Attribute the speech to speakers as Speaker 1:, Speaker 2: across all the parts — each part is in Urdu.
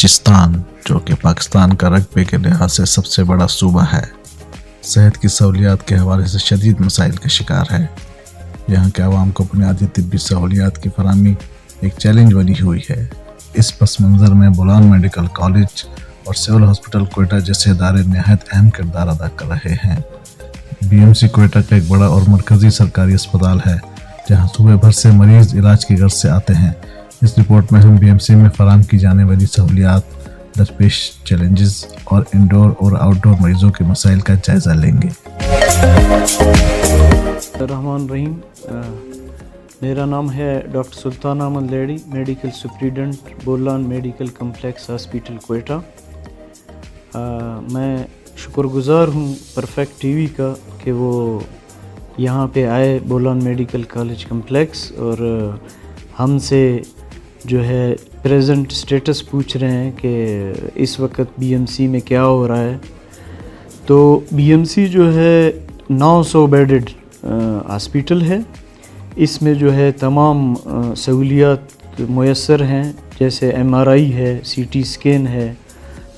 Speaker 1: بلوچستان جو کہ پاکستان کا رقبے کے لحاظ سے سب سے بڑا صوبہ ہے، صحت کی سہولیات کے حوالے سے شدید مسائل کا شکار ہے۔ یہاں کے عوام کو بنیادی طبی سہولیات کی فراہمی ایک چیلنج بنی ہوئی ہے۔ اس پس منظر میں بولان میڈیکل کالج اور سول ہاسپٹل کوئٹہ جیسے ادارے نہایت اہم کردار ادا کر رہے ہیں۔ BMC کوئٹہ کا ایک بڑا اور مرکزی سرکاری اسپتال ہے جہاں صوبے بھر سے مریض علاج کی غرض سے آتے ہیں۔ اس رپورٹ میں ہم BMC میں فراہم کی جانے والی سہولیات، درپیش چیلنجز اور انڈور اور آؤٹ ڈور مریضوں کے مسائل کا جائزہ لیں گے۔
Speaker 2: الرحمن الرحیم، میرا نام ہے ڈاکٹر سلطان احمد لیڈی، medical superintendent Bolan medical complex hospital Quetta. میں شکر گزار ہوں پرفیکٹ ٹی وی کا کہ وہ یہاں پہ آئے بولان میڈیکل کالج کمپلیکس اور ہم سے جو ہے پریزنٹ سٹیٹس پوچھ رہے ہیں کہ اس وقت BMC میں کیا ہو رہا ہے۔ تو BMC جو ہے 900 بیڈڈ ہاسپٹل ہے۔ اس میں جو ہے تمام سہولیات میسر ہیں، جیسے MRI ہے، CT اسکین ہے،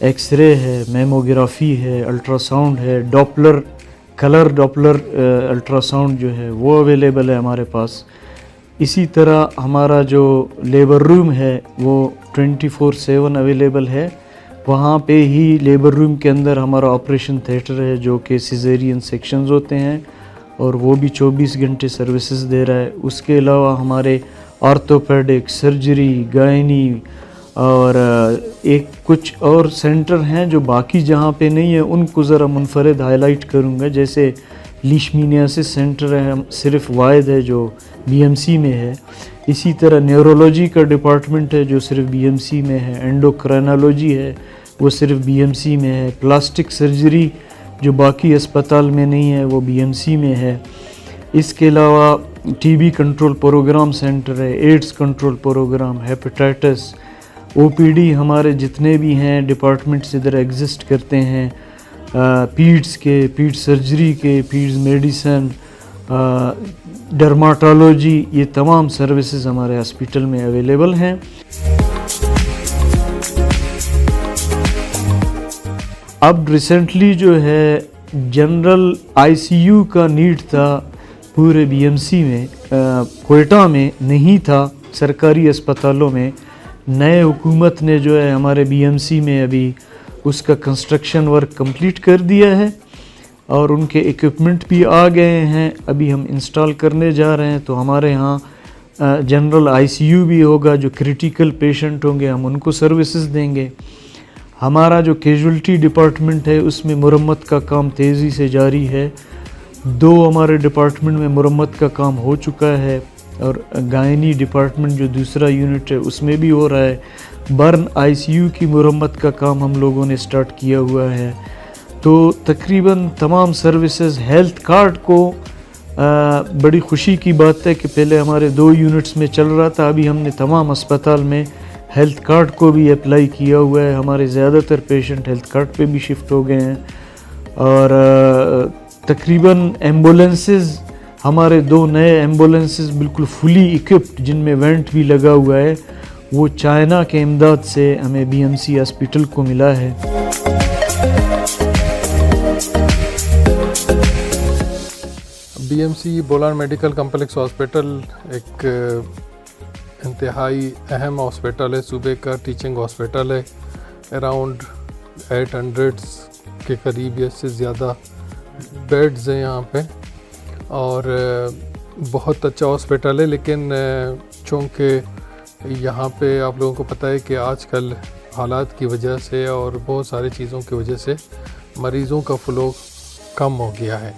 Speaker 2: ایکس رے ہے، میموگرافی ہے، الٹرا ساؤنڈ ہے، کلر ڈاپلر الٹرا ساؤنڈ جو ہے وہ اویلیبل ہے ہمارے پاس۔ اسی طرح ہمارا جو لیبر روم ہے وہ 24/7 اویلیبل ہے۔ وہاں پہ ہی لیبر روم کے اندر ہمارا آپریشن تھیٹر ہے جو کہ سیزیرین سیکشنز ہوتے ہیں اور وہ بھی 24 گھنٹے سروسز دے رہا ہے۔ اس کے علاوہ ہمارے آرتھوپیڈک، سرجری، گائنی اور ایک کچھ اور سینٹر ہیں جو باقی جہاں پہ نہیں ہے، ان کو ذرا منفرد ہائی لائٹ کروں گا۔ جیسے لیشمینیاسس سینٹر ہے، صرف واحد ہے جو BMC میں ہے۔ اسی طرح نیورولوجی کا ڈپارٹمنٹ ہے جو صرف BMC میں ہے، اینڈوکرائنالوجی ہے وہ صرف BMC میں ہے، پلاسٹک سرجری جو باقی اسپتال میں نہیں ہے وہ BMC میں ہے۔ اس کے علاوہ TB کنٹرول پروگرام سینٹر ہے، AIDS control programme, hepatitis, OPD ہمارے جتنے بھی ہیں ڈپارٹمنٹس ادھر ایگزسٹ کرتے ہیں، پیڈس کے، پیڈ سرجری کے، پیڈز میڈیسن، ڈرماٹولوجی، یہ تمام سروسز ہمارے ہاسپٹل میں اویلیبل ہیں۔ اب ریسنٹلی جو ہے جنرل ICU کا نیڈ تھا پورے BMC میں، کوئٹہ میں نہیں تھا، سرکاری اسپتالوں میں۔ نئے حکومت نے جو ہے ہمارے BMC میں ابھی اس کا کنسٹرکشن ورک کمپلیٹ کر دیا ہے اور ان کے ایکوپمنٹ بھی آ گئے ہیں، ابھی ہم انسٹال کرنے جا رہے ہیں۔ تو ہمارے ہاں جنرل ICU بھی ہوگا، جو کریٹیکل پیشنٹ ہوں گے ہم ان کو سروسز دیں گے۔ ہمارا جو کیجولٹی ڈپارٹمنٹ ہے اس میں مرمت کا کام تیزی سے جاری ہے۔ 2 ہمارے ڈپارٹمنٹ میں مرمت کا کام ہو چکا ہے اور گائنی ڈپارٹمنٹ جو دوسرا یونٹ ہے اس میں بھی ہو رہا ہے۔ برن ICU کی مرمت کا کام ہم لوگوں نے سٹارٹ کیا ہوا ہے۔ تو تقریباً تمام سروسز، ہیلتھ کارڈ کو بڑی خوشی کی بات ہے کہ پہلے ہمارے 2 یونٹس میں چل رہا تھا، ابھی ہم نے تمام اسپتال میں ہیلتھ کارڈ کو بھی اپلائی کیا ہوا ہے۔ ہمارے زیادہ تر پیشنٹ ہیلتھ کارڈ پہ بھی شفٹ ہو گئے ہیں اور تقریباً ایمبولینسز، ہمارے 2 نئے ایمبولینسز بالکل فلی ایکوپڈ جن میں وینٹ بھی لگا ہوا ہے، وہ چائنا کے امداد سے ہمیں BMC ہاسپٹل کو ملا ہے۔
Speaker 3: BMC Bolan medical complex hospital ایک انتہائی اہم ہاسپٹل ہے، صوبے کا ٹیچنگ ہاسپٹل ہے۔ اراؤنڈ 800 کے قریب یا اس سے زیادہ بیڈز ہیں یہاں پہ اور بہت اچھا ہاسپٹل ہے۔ لیکن چونکہ یہاں پہ آپ لوگوں کو پتہ ہے کہ آج کل حالات کی وجہ سے اور بہت ساری چیزوں کی وجہ سے مریضوں کا فلو کم ہو گیا ہے۔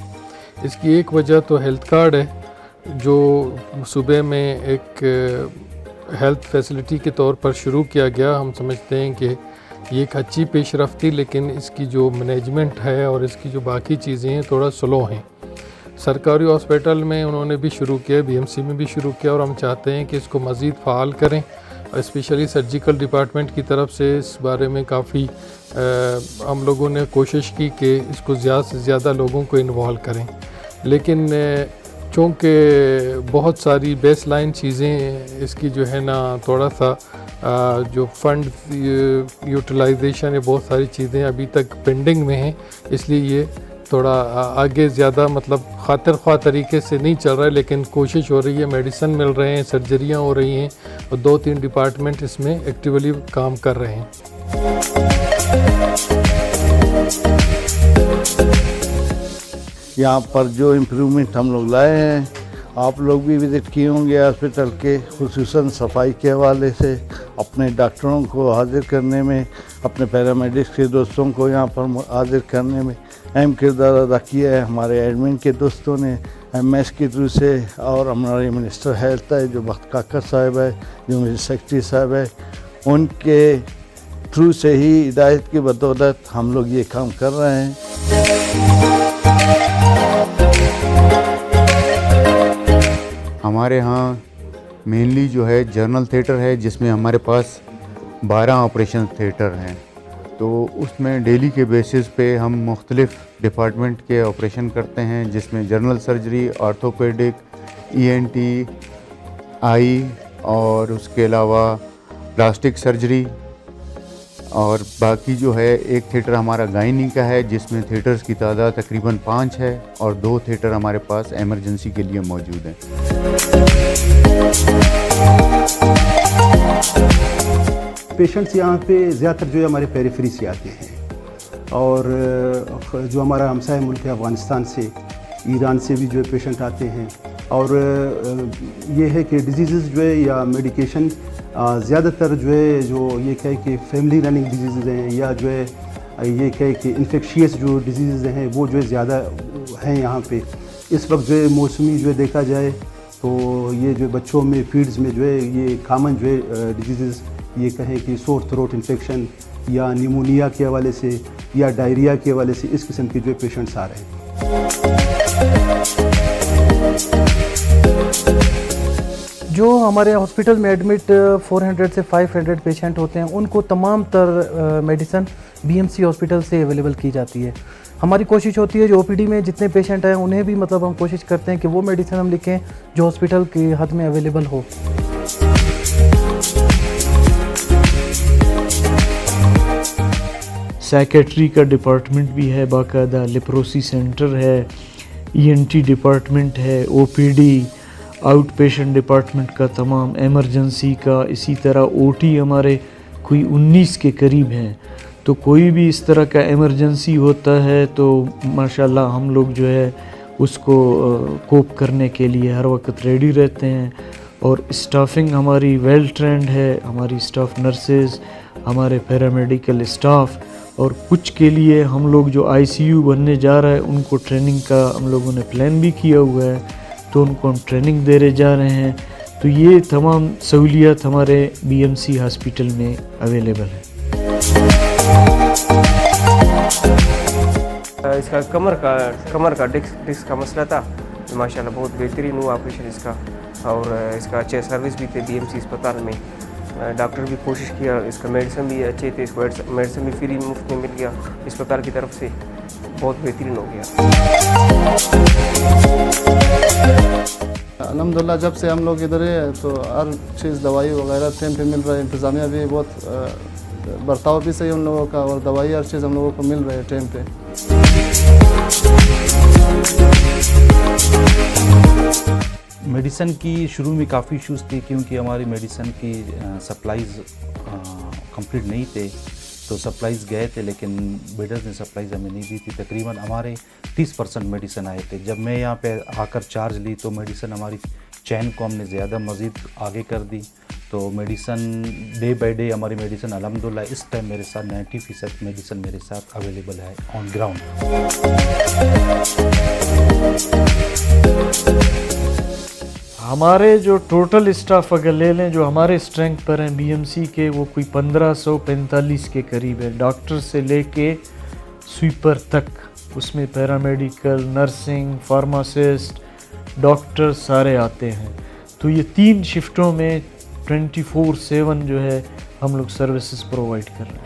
Speaker 3: اس کی ایک وجہ تو ہیلتھ کارڈ ہے جو صوبے میں ایک ہیلتھ فیسلٹی کے طور پر شروع کیا گیا۔ ہم سمجھتے ہیں کہ یہ ایک اچھی پیش رفت تھی، لیکن اس کی جو مینجمنٹ ہے اور اس کی جو باقی چیزیں ہیں تھوڑا سلو ہیں۔ سرکاری ہاسپٹل میں انہوں نے بھی شروع کیا، BMC میں بھی شروع کیا اور ہم چاہتے ہیں کہ اس کو مزید فعال کریں۔ اسپیشلی سرجیکل ڈپارٹمنٹ کی طرف سے اس بارے میں کافی ہم لوگوں نے کوشش کی کہ اس کو زیادہ سے زیادہ لوگوں کو انوالو کریں، لیکن چونکہ بہت ساری بیس لائن چیزیں اس کی جو ہے نا تھوڑا سا جو فنڈ یوٹیلائزیشن ہے بہت ساری چیزیں ابھی تک پینڈنگ میں ہیں، اس لیے یہ تھوڑا آگے زیادہ مطلب خاطر خواہ طریقے سے نہیں چل رہا ہے، لیکن کوشش ہو رہی ہے، میڈیسن مل رہے ہیں، سرجریاں ہو رہی ہیں اور 2-3 ڈپارٹمنٹ اس میں ایکٹیولی کام کر رہے ہیں۔
Speaker 4: یہاں پر جو امپرومنٹ ہم لوگ لائے ہیں، آپ لوگ بھی وزٹ کیے ہوں گے ہاسپٹل کے، خصوصاً صفائی کے حوالے سے اپنے ڈاکٹروں کو حاضر کرنے میں، اپنے پیرامیڈکس کے دوستوں کو یہاں پر حاضر کرنے میں اہم کردار ادا کیا ہے۔ ہمارے ایڈمن کے دوستوں نے ایم ایس کے تھرو سے، اور ہمارے منسٹر ہیلتھ ہے جو بخت کاکر صاحب ہے، جو میرے سیکرٹری صاحب ہے، ان کے تھرو سے ہی ہدایت کی بدولت ہم لوگ یہ کام کر رہے ہیں۔
Speaker 5: ہمارے ہاں مینلی جو ہے جنرل تھیٹر ہے، جس میں ہمارے پاس 12 آپریشن تھیٹر ہیں، تو اس میں ڈیلی کے بیسس پہ ہم مختلف ڈپارٹمنٹ کے آپریشن کرتے ہیں، جس میں جنرل سرجری، آرتھوپیڈک، ENT، آئی، اور اس کے علاوہ پلاسٹک سرجری، اور باقی جو ہے ایک تھیٹر ہمارا گائنی کا ہے، جس میں تھیٹرز کی تعداد تقریباً 5 ہے، اور 2 تھیٹر ہمارے پاس ایمرجنسی کے لیے موجود ہیں۔
Speaker 6: پیشنٹس یہاں پہ زیادہ تر جو ہے ہمارے پیریفری سے آتے ہیں، اور جو ہمارا ہمسائے ملک ہے افغانستان سے، ایران سے بھی جو ہے پیشنٹ آتے ہیں، اور یہ ہے کہ ڈیزیزز جو ہے یا میڈیکیشن زیادہ تر جو ہے جو یہ کہے کہ فیملی رننگ ڈیزیزز ہیں، یا جو ہے یہ کہے کہ انفیکشیس جو ڈیزیزز ہیں وہ جو ہے زیادہ ہیں یہاں پہ۔ اس وقت جو ہے موسمی جو ہے دیکھا جائے تو یہ جو بچوں میں فیڈز میں جو ہے یہ کامن جو ہے ڈیزیزز یہ کہیں کہ سور تھروٹ انفیکشن یا نیمونیا کے حوالے سے یا ڈائریا کے حوالے سے اس قسم کے جو ہے پیشنٹس آ رہے ہیں۔
Speaker 7: جو ہمارے ہاسپٹل میں ایڈمٹ 400 سے 500 پیشنٹ ہوتے ہیں، ان کو تمام تر میڈیسن BMC ہاسپٹل سے اویلیبل کی جاتی ہے۔ ہماری کوشش ہوتی ہے جو OPD میں جتنے پیشنٹ ہیں انہیں بھی ہم کوشش کرتے ہیں کہ وہ میڈیسن ہم لکھیں جو ہاسپٹل کی حد میں اویلیبل ہو۔
Speaker 2: سیکیٹری کا ڈپارٹمنٹ بھی ہے، باقاعدہ لیپروسی سینٹر ہے، ENT ڈپارٹمنٹ ہے، OPD، آؤٹ پیشنٹ ڈپارٹمنٹ کا تمام، ایمرجنسی کا، اسی طرح OT ہمارے کوئی 19 کے قریب ہیں۔ تو کوئی بھی اس طرح کا ایمرجنسی ہوتا ہے تو ماشاءاللہ ہم لوگ جو ہے اس کو کوپ کرنے کے لیے ہر وقت ریڈی رہتے ہیں، اور اسٹافنگ ہماری ویل ٹرینڈ ہے، ہماری اسٹاف نرسز، ہمارے پیرامیڈیکل اسٹاف، اور کچھ کے لیے ہم لوگ جو ICU بننے جا رہا ہے ان کو ٹریننگ کا ہم لوگوں نے پلان بھی کیا ہوا ہے، تو ان کو ہم ٹریننگ دے رہے جا رہے ہیں۔ تو یہ تمام سہولیات ہمارے BMC ہاسپٹل میں اویلیبل ہے۔
Speaker 8: اس کا کمر کا ڈسک کا مسئلہ تھا، ماشاءاللہ بہت بہترین ہوا آپریشن اس کا، اور اس کا اچھے سروس بھی تھے BMC اسپتال میں، ڈاکٹر بھی کوشش کیا، اس کا میڈیسن بھی اچھے تھے، اس کو میڈیسن بھی فری مفت میں مل گیا اسپتال کی طرف سے، بہت بہترین ہو گیا۔
Speaker 9: الحمدللہ جب سے ہم لوگ ادھر ہیں تو ہر چیز دوائی وغیرہ ٹائم پہ مل رہا ہے، انتظامیہ بھی بہت برتاؤ بھی صحیح ان لوگوں کا، اور دوائی ہر چیز ہم لوگوں کو مل رہی ہے ٹائم پہ۔
Speaker 10: میڈیسن کی شروع میں کافی ایشوز تھی، کیونکہ ہماری میڈیسن کی سپلائیز کمپلیٹ نہیں تھے، تو سپلائیز گئے تھے لیکن بیڈرز نے سپلائیز ہمیں نہیں دی تھی۔ تقریباً ہمارے 30% میڈیسن آئے تھے۔ جب میں یہاں پہ آ کر چارج لی تو میڈیسن ہماری چین کو ہم نے زیادہ مزید آگے کر دی، تو میڈیسن ڈے بائی ڈے ہماری میڈیسن الحمدللہ اس ٹائم میرے ساتھ 90% میڈیسن میرے ساتھ اویلیبل ہے آن گراؤنڈ۔
Speaker 2: ہمارے جو ٹوٹل اسٹاف اگر لے لیں جو ہمارے اسٹرینتھ پر ہیں BMC کے، وہ کوئی 1545 کے قریب ہے، ڈاکٹر سے لے کے سویپر تک، اس میں پیرامیڈیکل، نرسنگ، فارماسسٹ، ڈاکٹر سارے آتے ہیں۔ تو یہ 3 شفٹوں میں 24/7 جو ہے ہم لوگ سروسز پرووائڈ کر رہے ہیں۔